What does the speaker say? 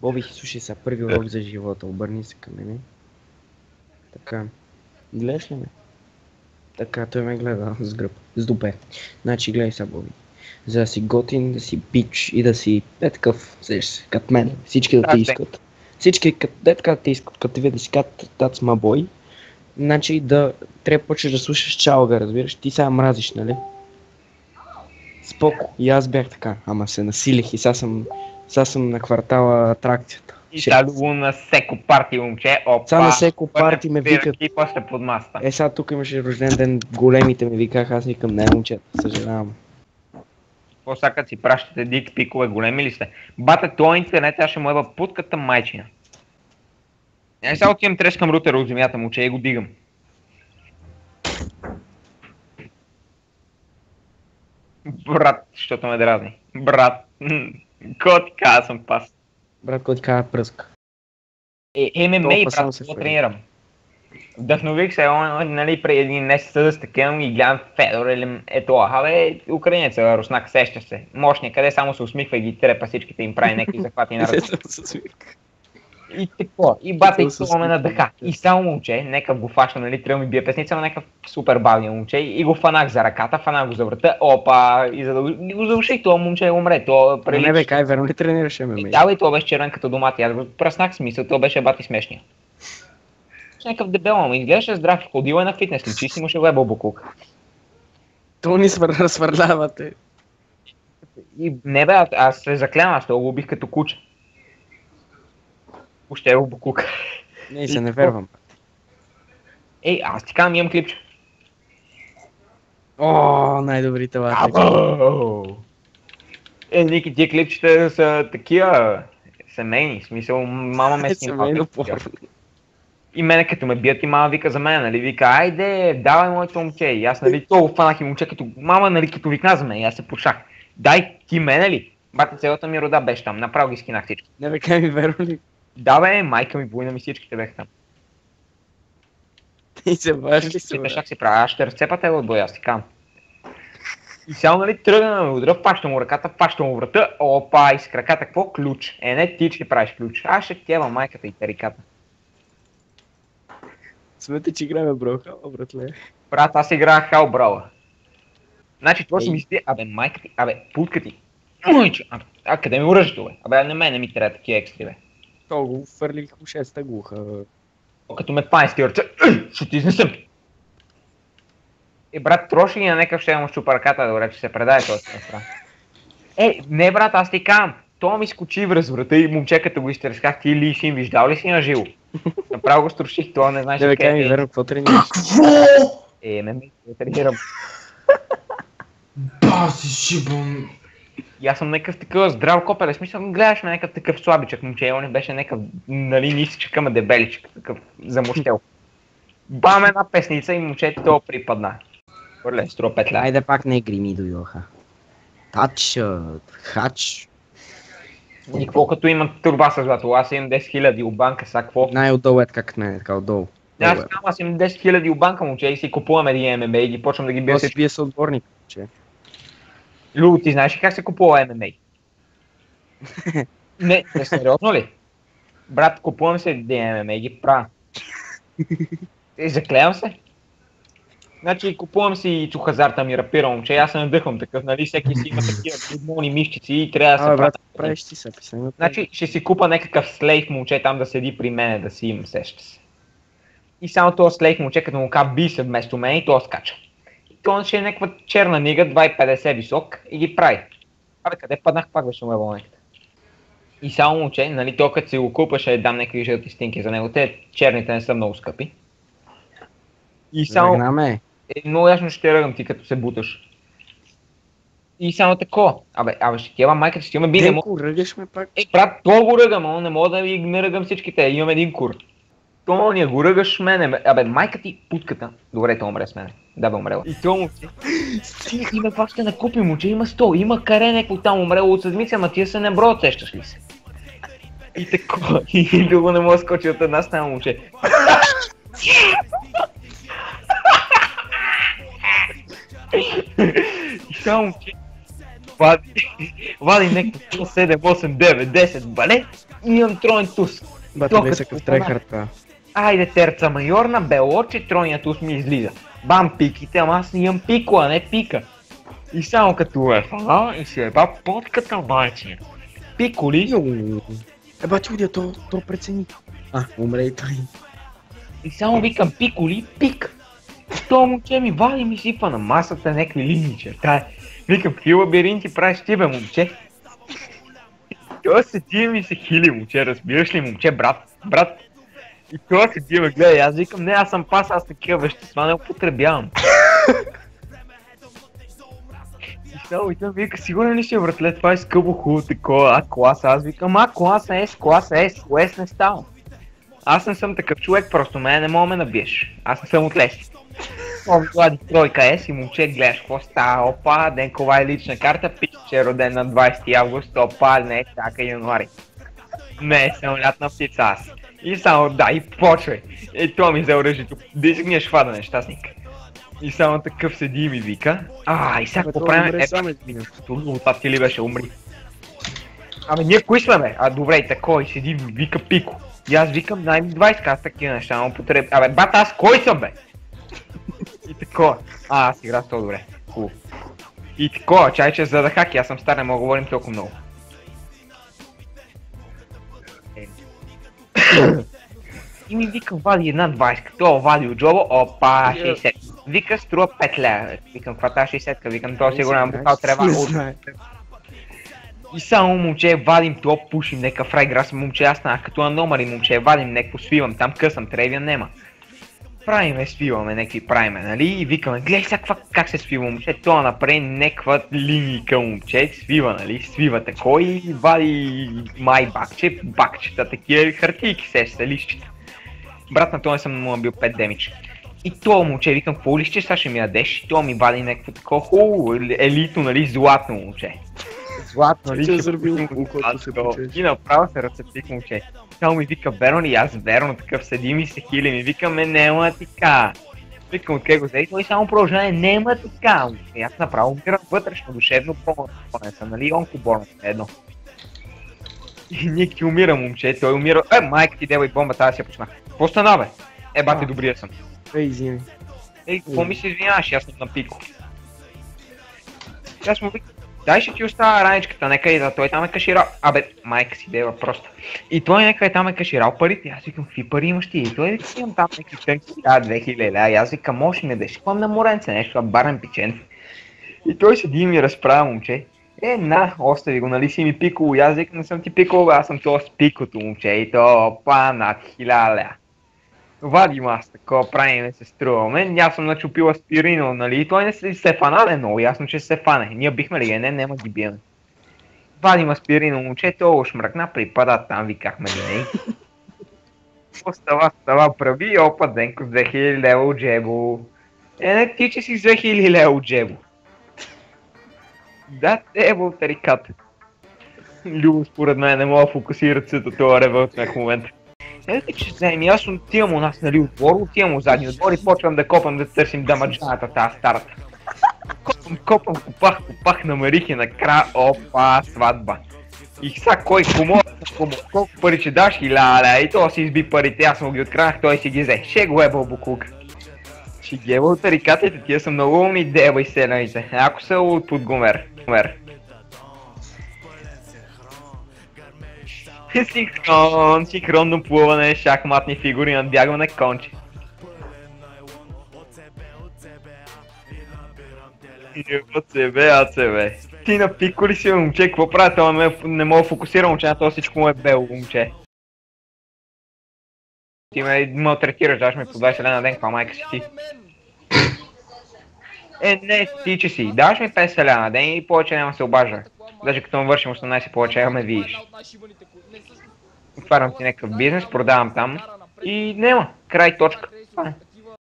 Боби, слушай сега, първи урок за живота, обърни се към мене. Така, гледаш ли ме? Така, той ме гледа с гръб, с дупе. Значи, гледай сега, Боби. За да си готин, да си пич и да си такъв, като мен, всички да те искат. Всички, така те искат, като те видят да си казват that's my boy. Значи, трябва да почнеш да слушаш чалга, разбираш? Ти сега мразиш, нали? Споко. И аз бях така, ама се насилих и сега съм на квартала атракцията. И сега на всеко парти, момче, опа. Сега на всеко парти ме викат. И после под масата. Сега тук имаше рожден ден, големите ме викаха, аз викам не, момчета, съжалявам. Какво сега като си пращате дик пикове, големи ли сте? Бате, този интернет, аз ще му еба путката майчина. Сега отивам трескам рутера от земята, момче, и го дигам. Брат, защото ме дразни. Брат, кой ти каза, съм пас. Брат, кой ти каза пръска. ММА, брат, го тренирам. Вдъхнових се, нали, преди един месец да стъкам и гледам Федор или ето, украинеца, руснак, сеща се. Мощния, къде само се усмихва и ги трепа всичките им прави някакви захвати на ръка. И какво? И бата и това ме надъха. И само момче, нека го фаща, нали, трябва ми бие песница, но някакъв супер бавния момче и го фанах за ръката, фанах го за врата, опа, и го задуших, това момче умре, то прилича. Не бе, кай, верно ли тренираш ММА? Да, бе, това беше червен като домати, аз го пръснах смисъл, това беше бати смешния. Някакъв дебел, ама изглеждаше здрав, ходил е на фитнес, личи си му ще лебо буклук. То ни разсвърлявате. И не бе, аз се заклявам, аз това го убих като куче. Още е буклук. Не, се не вервам. Ей, аз ти казвам, имам клипче. О, най-добрите латри. Ники, тия клипчета са такива семейни, в смисъл, мама ме снимава. И мене като ме бият и мама вика за мен, нали, вика, айде, давай моето момче. И аз, нали, толкова фанах и момче, като мама, нали, като викна за мен, и аз се почах. Дай, ти мене ли? Бате, цялата ми рода беше там, направо ги скинах всички. Не бе, кай ми верно ли? Да бе, майка ми, война ми, всичките беха там. И се баш ли се, бе? Си правя, аз ще разцепа те от боя, аз ти кам. И сега, нали, тръгна да ме удра, фаща му ръката, фаща му врата, опа, и с краката, какво ключ? Не, ти ще правиш ключ, аз ще тява майката и тариката. Смете, че играме Браухала, братле. Брат, аз играх Халбрала. Значи, това си мисли, абе, майка ти, абе, путка ти. Къде ми оръжието, бе? Абе, на мен не ми трябва такива екстри, бе. То го фърлих ушеста глуха. Като ме пане с тия ръце, ще ти изнесем. Брат, троши ги на някакъв ще му щупа ръката, добре, че се предай този страна. Не, брат, аз ти казвам, то ми скочи в разврата и момче като го изтресках, ти ли си им виждал ли си на живо? Направо го струших, това не знаеш къде е. Да бе, ми верно, какво тренираш? Не тренирам. Баси шибан. И аз съм някакъв такъв здрав копеле, смисъл, гледаш ме някакъв такъв слабичък момче, он беше някакъв, нали, нисичък, ама дебеличък, такъв замущел. Бам една песница и момчето това припадна. Върля, струва петля. Айде пак не грими дойдоха. Тач, хач. И какво като имам турба с злато, аз имам 10 000 от банка, сега какво? Най-отдолу е как не, така отдолу. Аз имам 10 000 от банка, момче, и си купувам един ММА и ги почвам да ги бия всички. Бие се отборник, че. Любо, ти знаеш ли как се купува ММА? Не, сериозно ли? Брат, купувам се един ММА и ги правя. Заклевам се. Значи купувам си чухазарта ми рапира, момче, аз се надъхвам такъв, нали, всеки си има такива подмолни мишчици и трябва да се брат, правиш ти се писане. Значи ще си купа някакъв слейф момче там да седи при мене, да си им сеща се. И само този слейф момче като му ка би се вместо мен и то скача. И то ще е някаква черна нига, 2,50 висок и ги прави. Абе, къде паднах, пак беше ме вълнеката. И само момче, нали, то като си го купа ще дам някакви жълти стинки за него, те черните не са много скъпи. И само... много ясно ще те ръгам ти като се буташ. И само такова. Абе ще ти еба майката, ще имаме биде. Денко, ръгаш ме пак? Брат, то го ръгам, но не мога да ви не ръгам всичките, имам един кур. То не го ръгаш мене, абе майка ти путката. Добре, то умре с мене. Да бе умрела. И то момче. Има пак ще накупи момче, има 100, има каре някакво там умрело от седмица, ама тия се не броят, сещаш ли се? И такова, и друго не мога да скочи от една страна момче. И само че вади някакво 7, 8, 9, 10 балет имам троен туз. Бате Глеса къв трайхард това. Айде терца майорна, бело, че тройният туз ми излиза. Бам пиките, ама аз имам пико, а не пика. И само като е фана и си еба подката майче. Пико ли? Бати удия, то прецени. Умре и той. И само викам пико ли? Пик. То момче ми вали ми сипва на масата някакви линии черта. Викам, какви лабиринти правиш ти бе, момче? Това седи ми се хили, момче, разбираш ли, момче, брат. И това седи ме гледа, аз викам, не, аз съм пас, аз такива вещества не употребявам. И само и той вика, сигурен ли си, братле, това е скъпо хубаво такова, А-класа, аз викам, А-класа, С-класа, С не става. Аз не съм такъв човек, просто мене не мога ме набиеш, аз не съм от леси. Влади тройка С и момче, гледаш какво става, опа, Денкова е лична карта, пич, че е роден на 20 август, опа, не, чака януари. Не, съм лятна птица аз. И само да, и почвай. И това ми взе оръжието, да изгниеш фада, нещастник. И само такъв седи и ми вика, и сега какво правим? Това ти ли беше, умри. Абе, ние кои сме бе? Добре, и такой седи и ми вика пико. И аз викам, дай ми 20 аз такива неща, но потреб... Абе, бат, аз кой съм бе? И такова. Аз игра това добре. Хубаво. И такова, чай, за да хаки, аз съм стар, не мога да говорим толкова много. И ми вика, вади една 20, това вади от джоба, опа, 60. Вика, струва 5 лева. Викам, каква тази 60-ка? Викам, това сигурно бухал трябва от... И само момче, вадим това, пушим нека фрайграс, момче, аз станах като аномали, момче, вадим неко, свивам, там късам, тревия нема. Правиме, свиваме, некви правиме, нали? И викаме, гледай сега как се свива, момче, това направи неква линийка, момче, свива, нали? Свива такой и вади май бакчета, такива хартийки се лищите. Брат на това съм му бил 5 демидж. И това момче, викам, какво лище сега ще ми ядеш? И това ми вади някакво такова хубаво, елитно, нали, златно момче. Златно, нали, и направо се разцепих, момче. Само ми вика, верно ли? Аз верно такъв седим и се хили ми викаме, нема така. Викам, откъде го взе и той само продължава, нема така. И аз направо умирам вътрешно, душевно, по-не съм, нали, онкоборно едно. И Ники умира, момче, той умира. Майка ти дева и бомба, тази си я почнах. Какво стана, бе? Бате, добрия съм. Извини. Какво ми се извиняваш, аз съм на пико. Аз му викам, дай ще ти остава раничката, нека и да той там е каширал. Майка си дева просто. И той нека е там е каширал парите. Аз викам, какви пари имаш ти? И той вика, имам там някакви тънки, 2000 лева. И аз викам, можеш ми да шипам на моренце нещо, барен печен. И той седи и ми разправя, момче. Остави го, нали си ми пикало. И аз викам, не съм ти пикало, аз съм това с пикото, момче. И то, над 1000 лева. Вадим аз такова, правиме се струваме, аз съм начупил аспирино, нали, и той не се фана, не е много ясно, че се фане. Ние бихме ли нема ги биеме. Вадим аспирино, момче, то шмръкна, припада там, викахме ли не. Става прави, опа, Денко с 2000 лева от джебо. Не ти, че си с 2000 лева от джебо. Да, бол тариката. Любо според мен не мога да фокусират се от това ревълт в момента. Че вземем, аз отивам у нас, нали, отбор, отивам у задния отбор и почвам да копам да търсим дамаджаната тази старата. Копам, копах, намерих и накрая, опа, сватба. И сега кой колко пари че даш, 1000 и то си изби парите, аз му ги откранах, той си ги взе. Ще го ебал буклук. Ще ги ебал тарикатите, тия са много умни деба и селените, ако са от подгомер. Синхронно плуване, шахматни фигури, надбягване, конче. АЦБ. Ти на пико ли си, момче, какво прави? Това не мога да фокусира, момче, на това всичко му е бело, момче. Ти ме малтретираш, даш ме по 20 лева на ден, каква майка си ти? Не, ти че си, даваш ми 50 лева на ден и повече няма се обажда. Даже като му вършим 18 повече, ме видиш. Отварям си някакъв бизнес, продавам там и няма, край, точка.